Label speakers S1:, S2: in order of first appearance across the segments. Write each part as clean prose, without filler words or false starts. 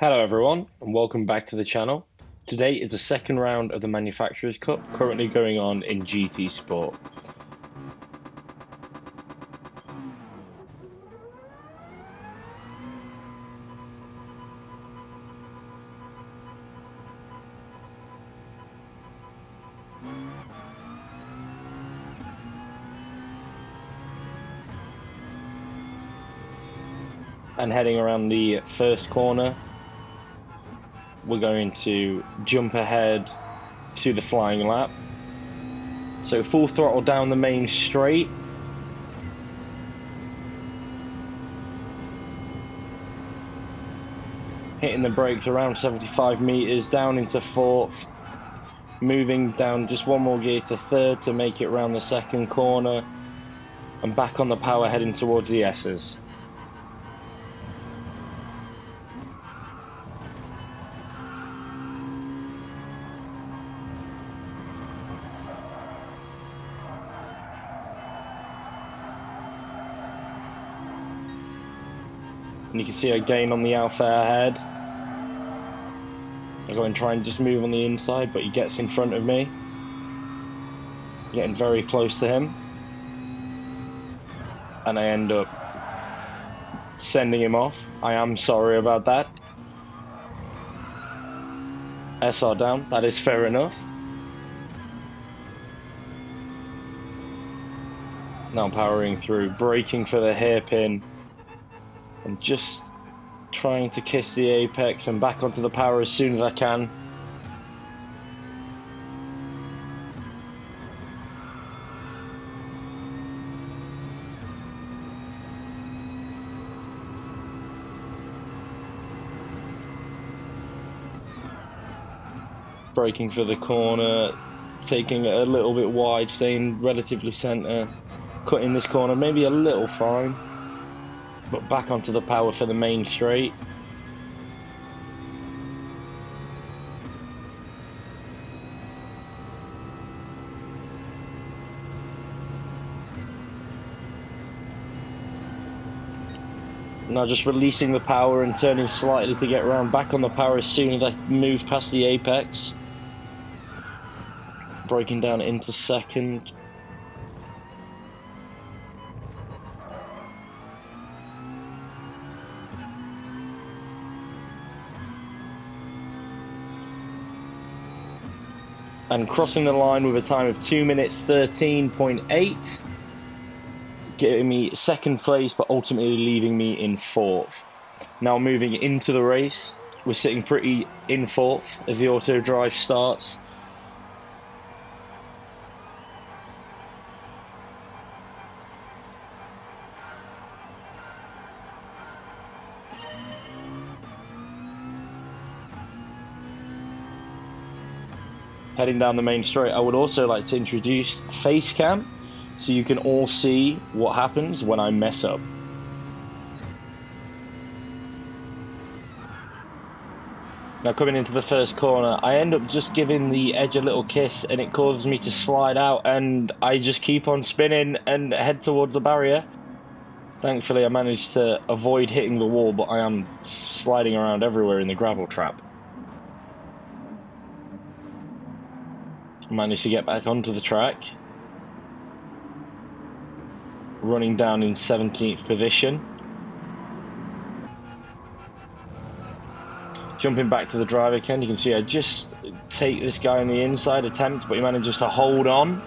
S1: Hello everyone and welcome back to the channel. Today is the second round of the Manufacturers Cup currently going on in GT Sport. And heading around the first corner, we're going to jump ahead to the flying lap. So full throttle down the main straight. Hitting the brakes around 75 meters down into fourth. Moving down just one more gear to third to make it around the second corner. And back on the power heading towards the S's. And you can see I gain on the Alpha ahead. I go and try and just move on the inside, but he gets in front of me. Getting very close to him. And I end up sending him off. I am sorry about that. SR down, that is fair enough. Now powering through, braking for the hairpin. I'm just trying to kiss the apex and back onto the power as soon as I can. Braking for the corner, taking it a little bit wide, staying relatively centre, cutting this corner maybe a little fine. But back onto the power for the main straight. Now just releasing the power and turning slightly to get around back on the power as soon as I move past the apex. Braking down into second. And crossing the line with a time of 2 minutes 13.8, getting me second place, but ultimately leaving me in fourth. Now moving into the race, we're sitting pretty in fourth as the auto drive starts. Heading down the main straight, I would also like to introduce face cam so you can all see what happens when I mess up. Now coming into the first corner, I end up just giving the edge a little kiss and it causes me to slide out, and I just keep on spinning and head towards the barrier. Thankfully I managed to avoid hitting the wall, but I am sliding around everywhere in the gravel trap. Managed to get back onto the track. Running down in 17th position. Jumping back to the driver again, you can see I just take this guy on the inside attempt, but he manages to hold on.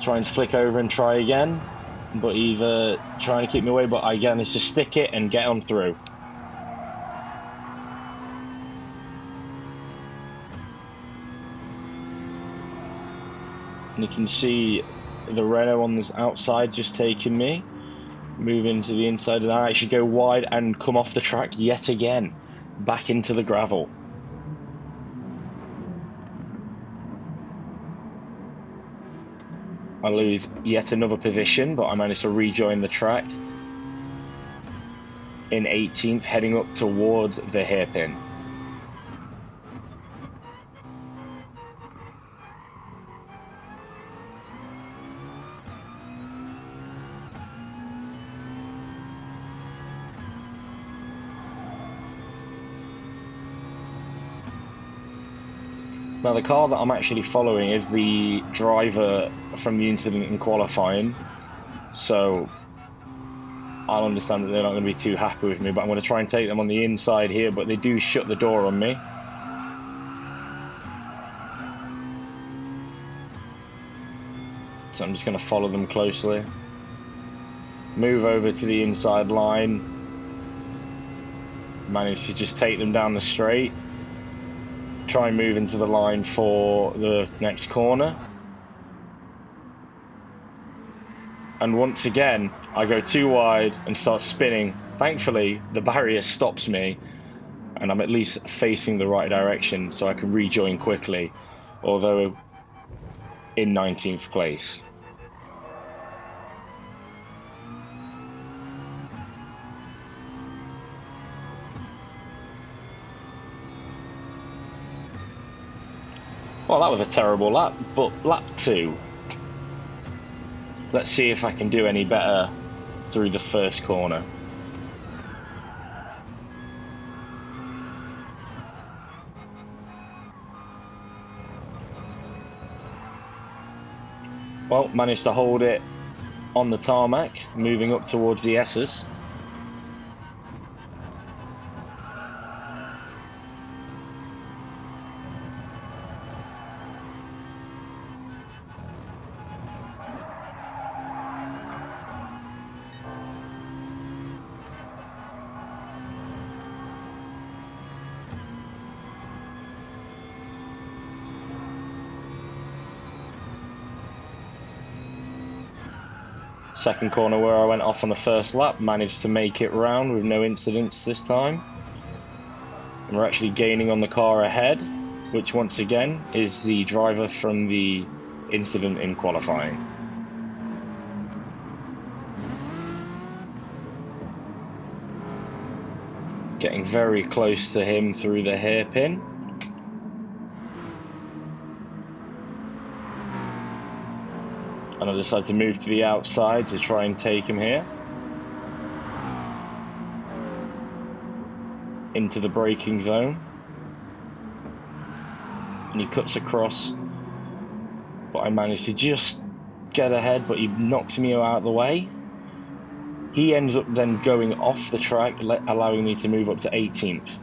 S1: Try and flick over and try again, but he's trying to keep me away, but I managed to stick it and get on through. And you can see the Renault on this outside just taking me. Moving to the inside, and I actually go wide and come off the track yet again. Back into the gravel. I lose yet another position, but I managed to rejoin the track in 18th, heading up towards the hairpin. Now the car that I'm actually following is the driver from the incident in qualifying, so I'll understand that they're not going to be too happy with me, but I'm going to try and take them on the inside here, but they do shut the door on me. So I'm just going to follow them closely. Move over to the inside line. Manage to just take them down the straight. Try and move into the line for the next corner. And once again, I go too wide and start spinning. Thankfully, the barrier stops me, and I'm at least facing the right direction so I can rejoin quickly, although in 19th place. Well, that was a terrible lap, but lap 2. Let's see if I can do any better through the first corner. Well, managed to hold it on the tarmac, moving up towards the S's. Second corner where I went off on the first lap, managed to make it round with no incidents this time. And we're actually gaining on the car ahead, which once again is the driver from the incident in qualifying. Getting very close to him through the hairpin. And I decide to move to the outside to try and take him here. Into the braking zone. And he cuts across. But I managed to just get ahead, but he knocks me out of the way. He ends up then going off the track, allowing me to move up to 18th.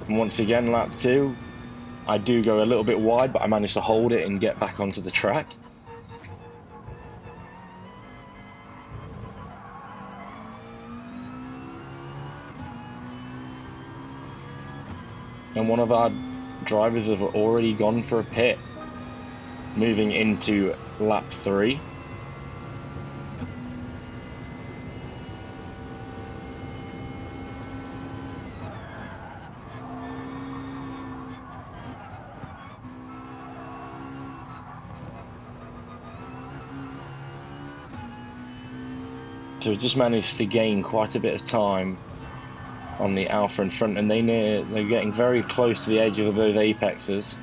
S1: And once again, lap 2, I do go a little bit wide, but I managed to hold it and get back onto the track. And one of our drivers have already gone for a pit, moving into lap 3. So we just managed to gain quite a bit of time on the Alpha in front, and they're getting very close to the edge of those apexes.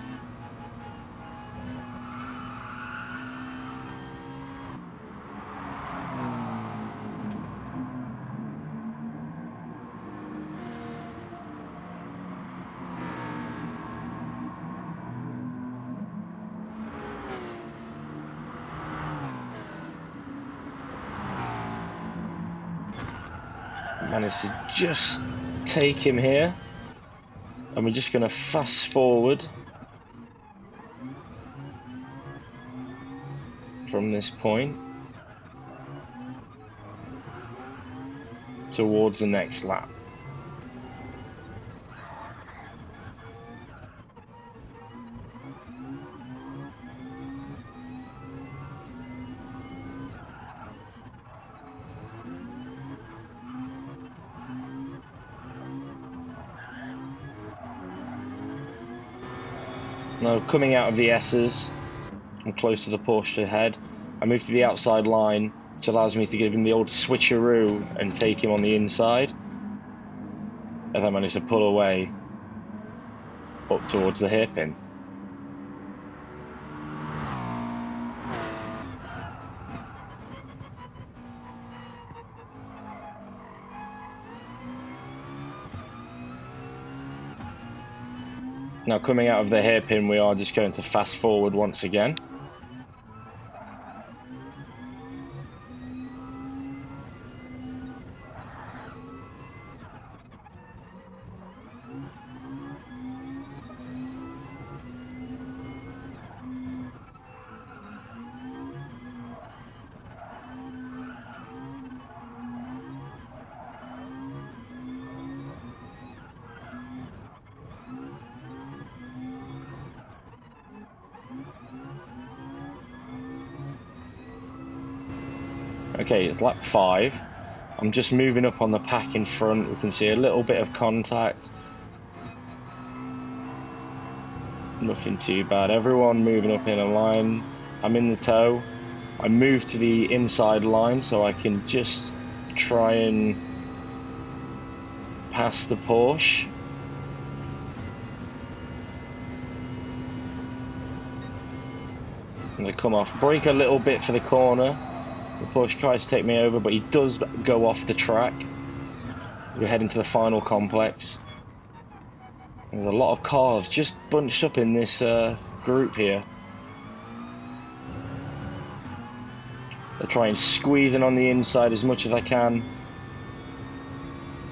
S1: Managed to just take him here, and we're just going to fast forward from this point towards the next lap. Now, coming out of the S's, I'm close to the Porsche ahead. I move to the outside line, which allows me to give him the old switcheroo and take him on the inside. As I manage to pull away up up towards the hairpin. Now coming out of the hairpin, we are just going to fast forward once again. Okay, it's lap 5. I'm just moving up on the pack in front. We can see a little bit of contact. Nothing too bad. Everyone moving up in a line. I'm in the tow. I move to the inside line so I can just try and pass the Porsche. And they come off. Brake a little bit for the corner. The Porsche tries to take me over, but he does go off the track. We're heading to the final complex. There's a lot of cars just bunched up in this group here. They're trying squeezing on the inside as much as I can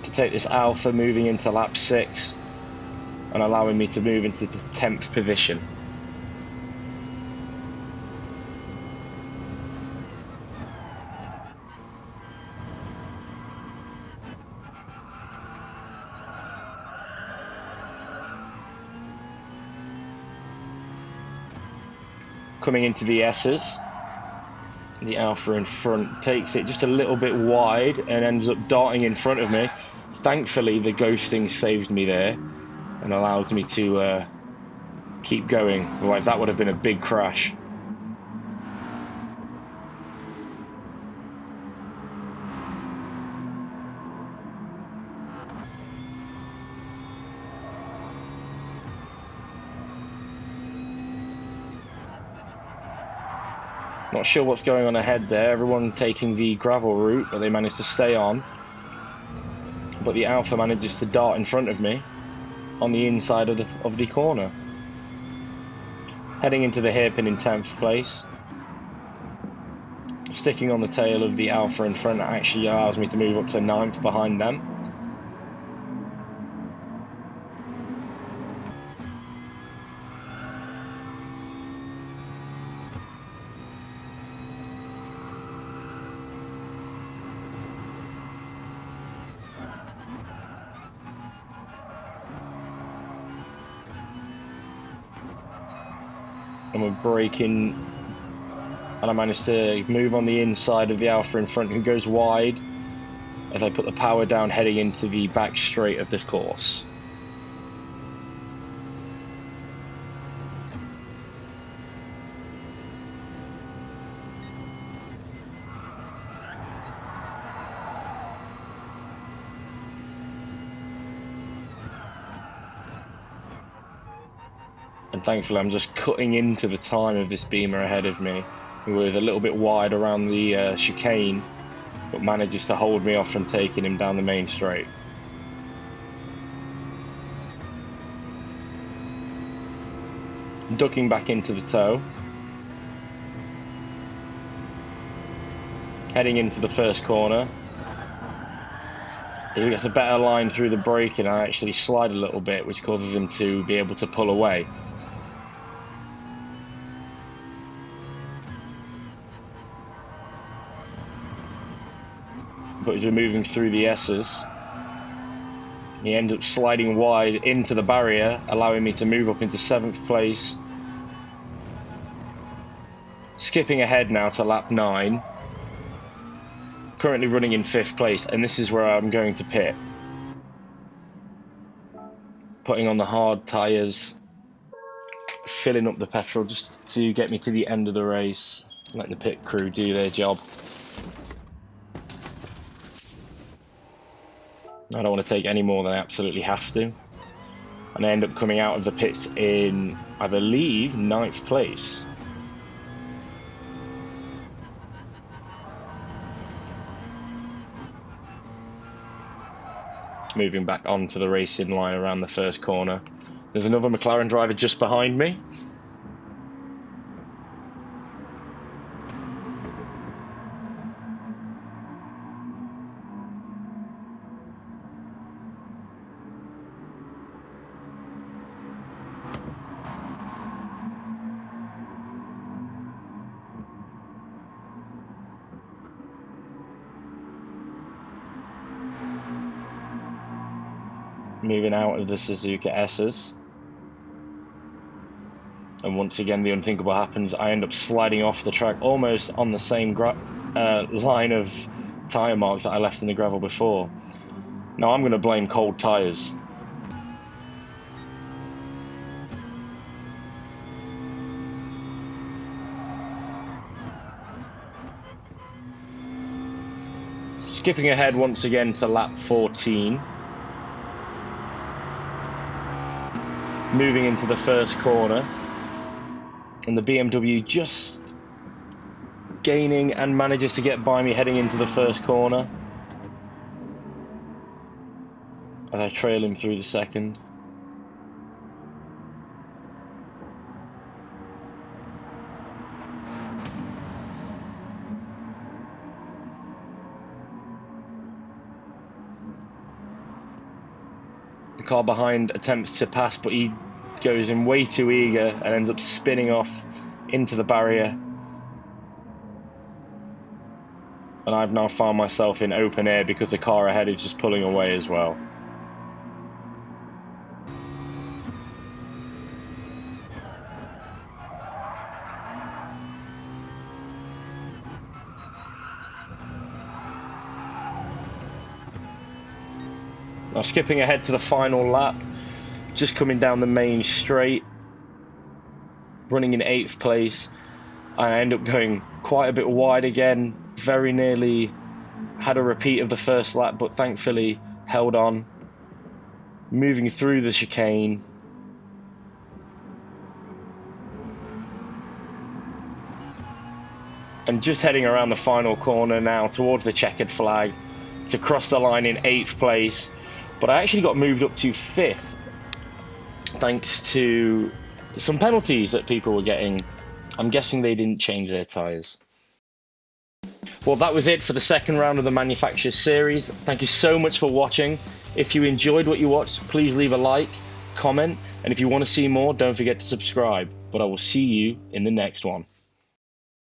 S1: to take this Alpha moving into lap 6 and allowing me to move into the 10th position. Coming into the S's, the Alpha in front takes it just a little bit wide and ends up darting in front of me. Thankfully, the ghosting saved me there and allows me to keep going. Otherwise, that would have been a big crash. Not sure what's going on ahead there. Everyone taking the gravel route, but they managed to stay on. But the Alpha manages to dart in front of me on the inside of the corner. Heading into the hairpin in 10th place. Sticking on the tail of the Alpha in front actually allows me to move up to 9th behind them. And we're braking, and I managed to move on the inside of the Alpha in front, who goes wide as I put the power down heading into the back straight of the course. And thankfully I'm just cutting into the time of this Beamer ahead of me, with a little bit wide around the chicane, but manages to hold me off from taking him down the main straight. Ducking back into the tow. Heading into the first corner. He gets a better line through the brake and I actually slide a little bit, which causes him to be able to pull away. But as we're moving through the S's, he ends up sliding wide into the barrier, allowing me to move up into 7th place. Skipping ahead now to lap 9. Currently running in 5th place, and this is where I'm going to pit. Putting on the hard tyres, filling up the petrol just to get me to the end of the race. Letting the pit crew do their job. I don't want to take any more than I absolutely have to. and I end up coming out of the pits in, I believe, 9th place. Moving back onto the racing line around the first corner. There's another McLaren driver just behind me. Moving out of the Suzuka S's. And once again, the unthinkable happens. I end up sliding off the track almost on the same line of tyre marks that I left in the gravel before. Now I'm going to blame cold tyres. Skipping ahead once again to lap 14. Moving into the first corner. And the BMW just gaining and manages to get by me heading into the first corner. As I trail him through the second. The car behind attempts to pass, but he goes in way too eager and ends up spinning off into the barrier. And I've now found myself in open air because the car ahead is just pulling away as well. Now skipping ahead to the final lap, just coming down the main straight, running in 8th place. I end up going quite a bit wide again, very nearly had a repeat of the first lap, but thankfully held on. Moving through the chicane. And just heading around the final corner now towards the checkered flag to cross the line in 8th place. But I actually got moved up to 5th thanks to some penalties that people were getting. I'm guessing they didn't change their tyres. Well, that was it for the second round of the Manufacturers Series. Thank you so much for watching. If you enjoyed what you watched, please leave a like, comment, and if you want to see more, don't forget to subscribe. But I will see you in the next one.